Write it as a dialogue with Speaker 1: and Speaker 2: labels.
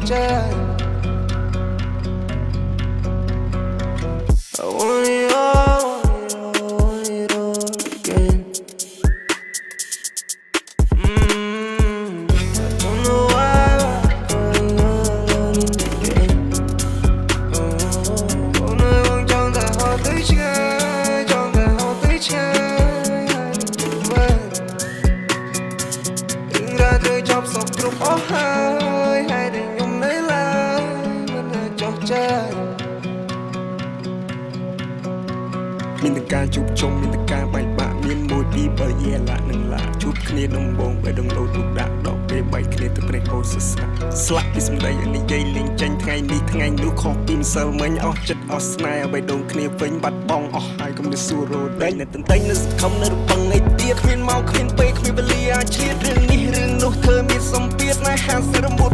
Speaker 1: I want it all, want it all again. I don't know why I'm crying alone in the game. Hôm nay vẫn trong tại họ tới chơi, trong tại họ tới chơi. Đừng ra chơi trong sọc lúc ó hơi, hay để nhung lấy lại vẫn là trò chơi. មានតែការជួបជុំមានតែការបែកបាក់មានមួយពីរបើយេឡានឹងឡាជួបគ្នាដំបងបើដងលោតទុកដាក់ដកពេលបែកគ្នាទៅព្រះហូសស្រាស្លាប់ពីសម្ដីនិយាយលេងចាញ់ថ្ងៃនេះថ្ងៃនោះខុសពីម្សិលមិញអស់ចិត្តអស់ស្នេហ៍ឲ្យដងគ្នាវិញបាត់បង់អស់ហើយកុំទៅសួររោដេញនៅតន្តែងនៅសង្ឃឹមនៅរបងឯទៀតគ្មានមកគ្មានពេលគ្មានវេលាអាចឆ្លៀតរឿងនេះរឿងនោះធ្វើមានសំពាធណាស់ហាសរមុត